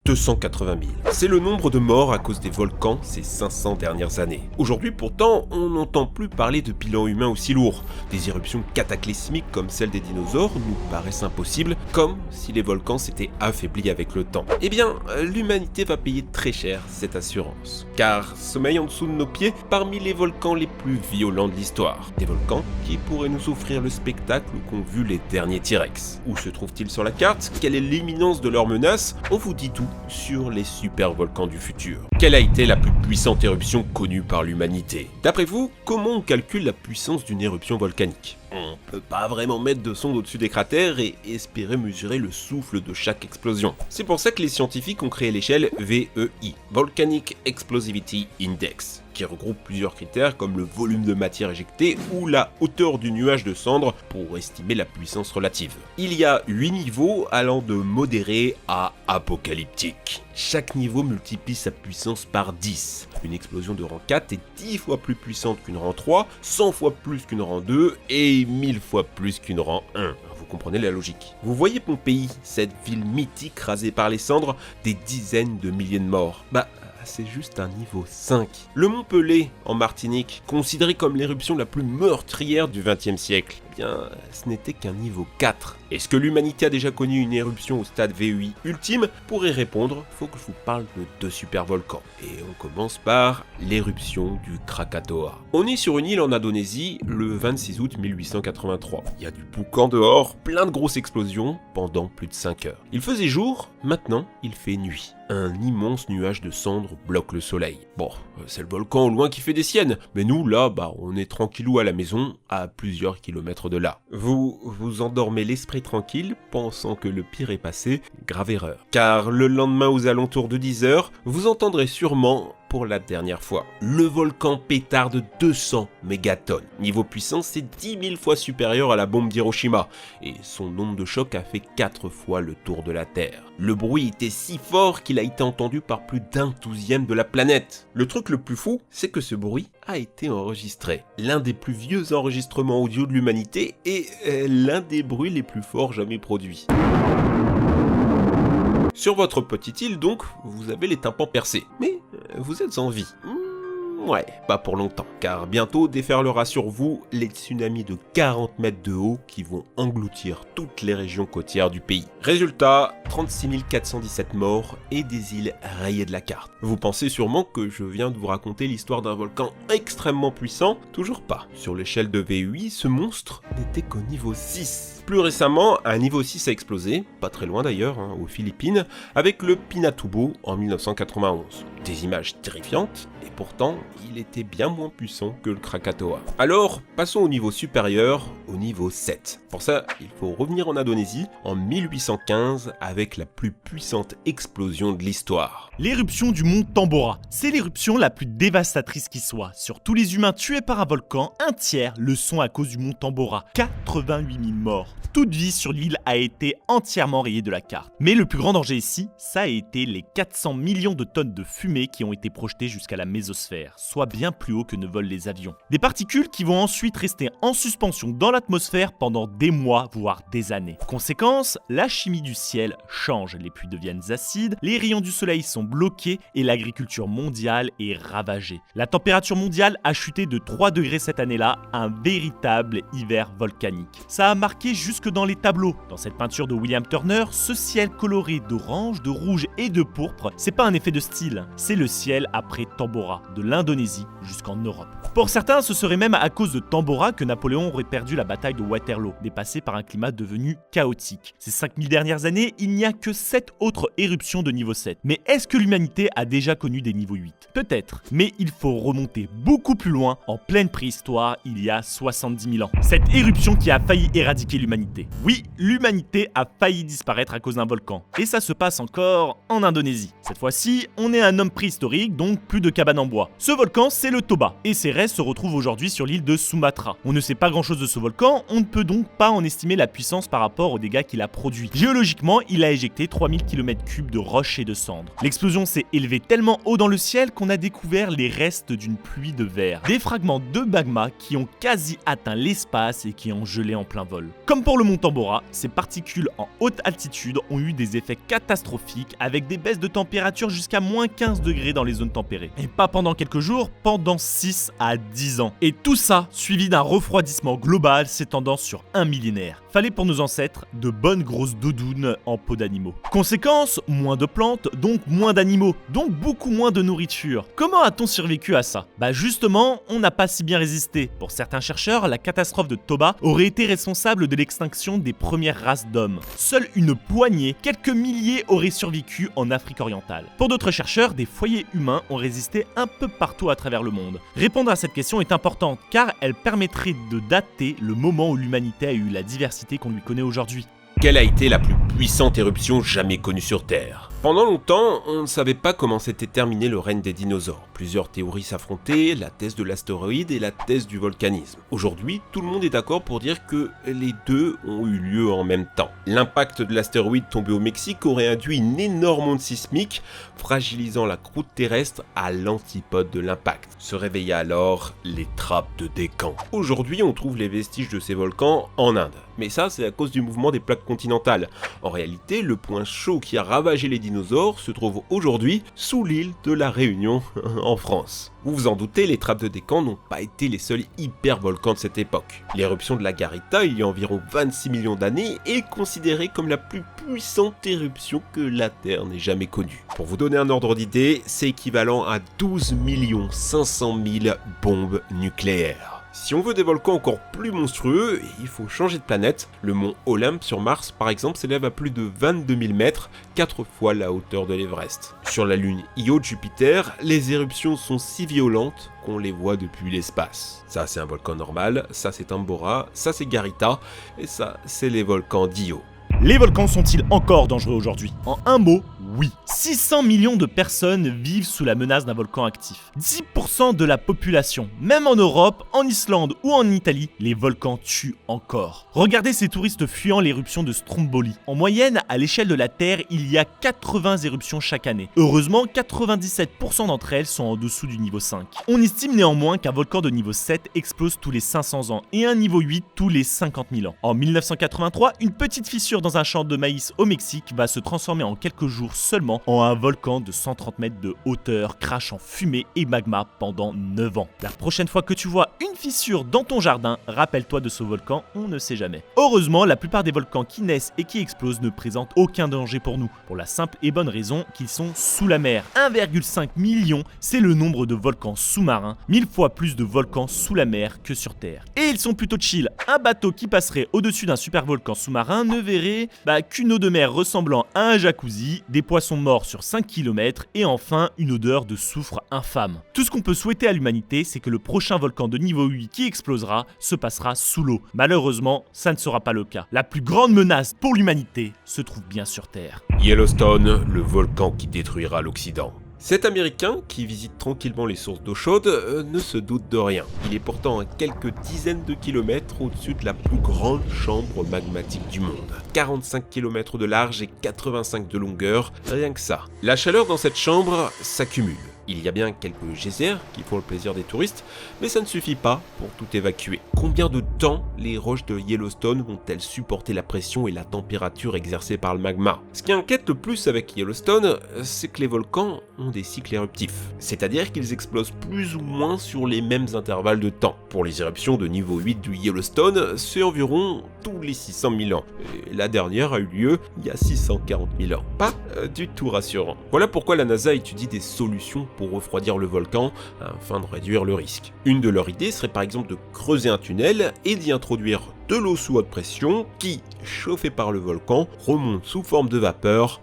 280 000. C'est le nombre de morts à cause des volcans ces 500 dernières années. Aujourd'hui pourtant, on n'entend plus parler de bilan humain aussi lourd. Des éruptions cataclysmiques comme celles des dinosaures nous paraissent impossibles, comme si les volcans s'étaient affaiblis avec le temps. Eh bien, l'humanité va payer très cher cette assurance. Car sommeillent en dessous de nos pieds parmi les volcans les plus violents de l'histoire. Des volcans qui pourraient nous offrir le spectacle qu'ont vu les derniers T-Rex. Où se trouvent-ils sur la carte? Quelle est l'imminence de leur menace? On vous dit tout sur les supervolcans du futur. Quelle a été la plus puissante éruption connue par l'humanité? D'après vous, comment on calcule la puissance d'une éruption volcanique? On peut pas vraiment mettre de sonde au-dessus des cratères et espérer mesurer le souffle de chaque explosion. C'est pour ça que les scientifiques ont créé l'échelle VEI, Volcanic Explosivity Index, qui regroupe plusieurs critères comme le volume de matière éjectée ou la hauteur du nuage de cendres pour estimer la puissance relative. Il y a 8 niveaux allant de modéré à apocalyptique. Chaque niveau multiplie sa puissance par 10. Une explosion de rang 4 est 10 fois plus puissante qu'une rang 3, 100 fois plus qu'une rang 2 et 1000 fois plus qu'une rang 1. Vous comprenez la logique. Vous voyez Pompéi, cette ville mythique rasée par les cendres, des dizaines de milliers de morts. C'est juste un niveau 5. Le mont Pelée, en Martinique, considéré comme l'éruption la plus meurtrière du XXe siècle, eh bien, ce n'était qu'un niveau 4. Est-ce que l'humanité a déjà connu une éruption au stade VEI ultime? Pour y répondre, faut que je vous parle de 2 supervolcans. Et on commence par l'éruption du Krakatoa. On est sur une île en Indonésie le 26 août 1883. Il y a du boucan dehors, plein de grosses explosions pendant plus de 5 heures. Il faisait jour, maintenant il fait nuit. Un immense nuage de cendres bloque le soleil. Bon, c'est le volcan au loin qui fait des siennes, mais nous, là, on est tranquillou à la maison, à plusieurs kilomètres de là. Vous vous endormez l'esprit tranquille, pensant que le pire est passé, grave erreur. Car le lendemain aux alentours de 10 heures, vous entendrez sûrement pour la dernière fois. Le volcan pétard de 200 mégatonnes. Niveau puissance, c'est 10 000 fois supérieur à la bombe d'Hiroshima, et son onde de choc a fait 4 fois le tour de la Terre. Le bruit était si fort qu'il a été entendu par plus d'1/12 de la planète. Le truc le plus fou, c'est que ce bruit a été enregistré. L'un des plus vieux enregistrements audio de l'humanité et l'un des bruits les plus forts jamais produits. Sur votre petite île donc, vous avez les tympans percés, mais vous êtes en vie. Ouais, pas pour longtemps, car bientôt déferlera sur vous les tsunamis de 40 mètres de haut qui vont engloutir toutes les régions côtières du pays. Résultat, 36 417 morts et des îles rayées de la carte. Vous pensez sûrement que je viens de vous raconter l'histoire d'un volcan extrêmement puissant? Toujours pas. Sur l'échelle de VEI, ce monstre n'était qu'au niveau 6. Plus récemment, un niveau 6 a explosé, pas très loin d'ailleurs, aux Philippines, avec le Pinatubo en 1991. Des images terrifiantes, et pourtant, il était bien moins puissant que le Krakatoa. Alors, passons au niveau supérieur, au niveau 7. Pour ça, il faut revenir en Indonésie, en 1815, avec la plus puissante explosion de l'histoire. L'éruption du mont Tambora, c'est l'éruption la plus dévastatrice qui soit. Sur tous les humains tués par un volcan, un tiers le sont à cause du mont Tambora. 88 000 morts. Toute vie sur l'île a été entièrement rayée de la carte. Mais le plus grand danger ici, ça a été les 400 millions de tonnes de fumée qui ont été projetées jusqu'à la mésosphère, soit bien plus haut que ne volent les avions. Des particules qui vont ensuite rester en suspension dans l'atmosphère pendant des mois, voire des années. Conséquence, la chimie du ciel change, les pluies deviennent acides, les rayons du soleil sont bloqués et l'agriculture mondiale est ravagée. La température mondiale a chuté de 3 degrés cette année-là, un véritable hiver volcanique. Ça a marqué jusque dans les tableaux. Dans cette peinture de William Turner, ce ciel coloré d'orange, de rouge et de pourpre, c'est pas un effet de style, c'est le ciel après Tambora, de l'Indonésie jusqu'en Europe. Pour certains, ce serait même à cause de Tambora que Napoléon aurait perdu la bataille de Waterloo, dépassé par un climat devenu chaotique. Ces 5000 dernières années, il n'y a que 7 autres éruptions de niveau 7. Mais est-ce que l'humanité a déjà connu des niveaux 8? Peut-être, mais il faut remonter beaucoup plus loin, en pleine préhistoire, il y a 70 000 ans. Cette éruption qui a failli éradiquer l'humanité. Oui, l'humanité a failli disparaître à cause d'un volcan. Et ça se passe encore en Indonésie. Cette fois-ci, on est un homme préhistorique, donc plus de cabanes en bois. Ce volcan, c'est le Toba, et ses restes se retrouvent aujourd'hui sur l'île de Sumatra. On ne sait pas grand-chose de ce volcan, on ne peut donc pas en estimer la puissance par rapport aux dégâts qu'il a produits. Géologiquement, il a éjecté 3000 km3 de roches et de cendres. L'explosion s'est élevée tellement haut dans le ciel qu'on a découvert les restes d'une pluie de verre. Des fragments de magma qui ont quasi atteint l'espace et qui ont gelé en plein vol. Comme Comme pour le mont Tambora, ces particules en haute altitude ont eu des effets catastrophiques avec des baisses de température jusqu'à moins 15 degrés dans les zones tempérées. Et pas pendant quelques jours, pendant 6 à 10 ans. Et tout ça suivi d'un refroidissement global s'étendant sur un millénaire. Fallait pour nos ancêtres de bonnes grosses doudounes en peau d'animaux. Conséquence, moins de plantes, donc moins d'animaux, donc beaucoup moins de nourriture. Comment a-t-on survécu à ça? Bah justement, on n'a pas si bien résisté. Pour certains chercheurs, la catastrophe de Toba aurait été responsable de l'extinction des premières races d'hommes. Seule une poignée, quelques milliers auraient survécu en Afrique orientale. Pour d'autres chercheurs, des foyers humains ont résisté un peu partout à travers le monde. Répondre à cette question est importante car elle permettrait de dater le moment où l'humanité a eu la diversité qu'on lui connaît aujourd'hui. Quelle a été la plus puissante éruption jamais connue sur Terre? Pendant longtemps, on ne savait pas comment s'était terminé le règne des dinosaures. Plusieurs théories s'affrontaient, la thèse de l'astéroïde et la thèse du volcanisme. Aujourd'hui, tout le monde est d'accord pour dire que les deux ont eu lieu en même temps. L'impact de l'astéroïde tombé au Mexique aurait induit une énorme onde sismique, fragilisant la croûte terrestre à l'antipode de l'impact. Se réveilla alors les trappes de Décan. Aujourd'hui, on trouve les vestiges de ces volcans en Inde. Mais ça, c'est à cause du mouvement des plaques continentales. En réalité, le point chaud qui a ravagé les dinosaures se trouve aujourd'hui sous l'île de la Réunion, en France. Vous vous en doutez, les trappes de Décan n'ont pas été les seuls hypervolcans de cette époque. L'éruption de la Garita, il y a environ 26 millions d'années, est considérée comme la plus puissante éruption que la Terre n'ait jamais connue. Pour vous donner un ordre d'idée, c'est équivalent à 12 500 000 bombes nucléaires. Si on veut des volcans encore plus monstrueux, il faut changer de planète. Le mont Olympe sur Mars, par exemple, s'élève à plus de 22 000 mètres, 4 fois la hauteur de l'Everest. Sur la lune Io de Jupiter, les éruptions sont si violentes qu'on les voit depuis l'espace. Ça, c'est un volcan normal, ça, c'est Tambora, ça, c'est Garita, et ça, c'est les volcans d'Io. Les volcans sont-ils encore dangereux aujourd'hui? En un mot, oui. 600 millions de personnes vivent sous la menace d'un volcan actif. 10% de la population. Même en Europe, en Islande ou en Italie, les volcans tuent encore. Regardez ces touristes fuyant l'éruption de Stromboli. En moyenne, à l'échelle de la Terre, il y a 80 éruptions chaque année. Heureusement, 97% d'entre elles sont en dessous du niveau 5. On estime néanmoins qu'un volcan de niveau 7 explose tous les 500 ans et un niveau 8 tous les 50 000 ans. En 1983, une petite fissure dans un champ de maïs au Mexique va se transformer en quelques jours seulement en un volcan de 130 mètres de hauteur, crachant fumée et magma pendant 9 ans. La prochaine fois que tu vois une fissure dans ton jardin, rappelle-toi de ce volcan, on ne sait jamais. Heureusement, la plupart des volcans qui naissent et qui explosent ne présentent aucun danger pour nous, pour la simple et bonne raison qu'ils sont sous la mer. 1,5 million, c'est le nombre de volcans sous-marins, 1000 fois plus de volcans sous la mer que sur Terre. Et ils sont plutôt chill. Un bateau qui passerait au-dessus d'un supervolcan sous-marin ne verrait qu'une eau de mer ressemblant à un jacuzzi, des poissons morts sur 5 km et enfin une odeur de soufre infâme. Tout ce qu'on peut souhaiter à l'humanité, c'est que le prochain volcan de niveau 8 qui explosera se passera sous l'eau. Malheureusement, ça ne sera pas le cas. La plus grande menace pour l'humanité se trouve bien sur Terre. Yellowstone, le volcan qui détruira l'Occident. Cet Américain, qui visite tranquillement les sources d'eau chaude, ne se doute de rien. Il est pourtant à quelques dizaines de kilomètres au-dessus de la plus grande chambre magmatique du monde. 45 km de large et 85 de longueur, rien que ça. La chaleur dans cette chambre s'accumule. Il y a bien quelques geysers qui font le plaisir des touristes, mais ça ne suffit pas pour tout évacuer. Combien de temps les roches de Yellowstone vont-elles supporter la pression et la température exercées par le magma? Ce qui inquiète le plus avec Yellowstone, c'est que les volcans ont des cycles éruptifs, c'est-à-dire qu'ils explosent plus ou moins sur les mêmes intervalles de temps. Pour les éruptions de niveau 8 du Yellowstone, c'est environ tous les 600 000 ans. Et la dernière a eu lieu il y a 640 000 ans. Pas du tout rassurant. Voilà pourquoi la NASA étudie des solutions pour refroidir le volcan afin de réduire le risque. Une de leurs idées serait par exemple de creuser un tunnel et d'y introduire de l'eau sous haute pression qui, chauffée par le volcan, remonte sous forme de vapeur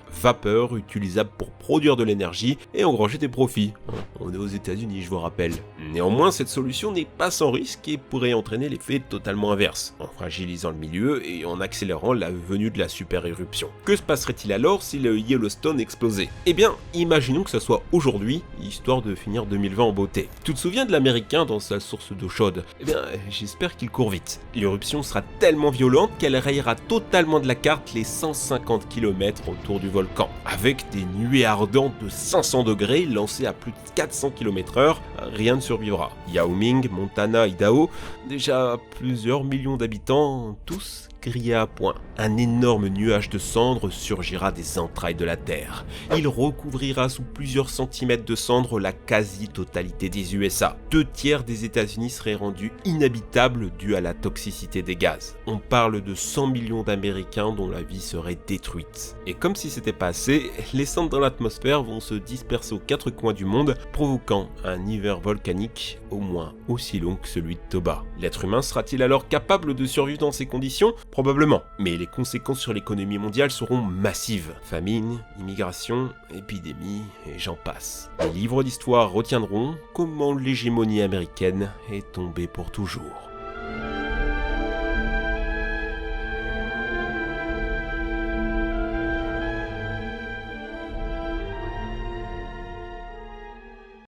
utilisable pour produire de l'énergie et engranger des profits. On est aux États-Unis, je vous rappelle. Néanmoins, cette solution n'est pas sans risque et pourrait entraîner l'effet totalement inverse, en fragilisant le milieu et en accélérant la venue de la super éruption. Que se passerait-il alors si le Yellowstone explosait? Eh bien, imaginons que ça soit aujourd'hui, histoire de finir 2020 en beauté. Tu te souviens de l'Américain dans sa source d'eau chaude? Eh bien, j'espère qu'il court vite. L'éruption sera tellement violente qu'elle rayera totalement de la carte les 150 km autour du volcan. Avec des nuées ardentes de 500 degrés lancées à plus de 400 km/h, rien ne survivra. Yao Ming, Montana, Idaho, déjà plusieurs millions d'habitants, tous grilla à point. Un énorme nuage de cendres surgira des entrailles de la Terre. Il recouvrira sous plusieurs centimètres de cendres la quasi-totalité des USA. 2/3 des États-Unis seraient rendus inhabitables dû à la toxicité des gaz. On parle de 100 millions d'Américains dont la vie serait détruite. Et comme si c'était pas assez, les cendres dans l'atmosphère vont se disperser aux 4 coins du monde, provoquant un hiver volcanique au moins aussi long que celui de Toba. L'être humain sera-t-il alors capable de survivre dans ces conditions? Probablement, mais les conséquences sur l'économie mondiale seront massives. Famine, immigration, épidémie, et j'en passe. Les livres d'histoire retiendront comment l'hégémonie américaine est tombée pour toujours.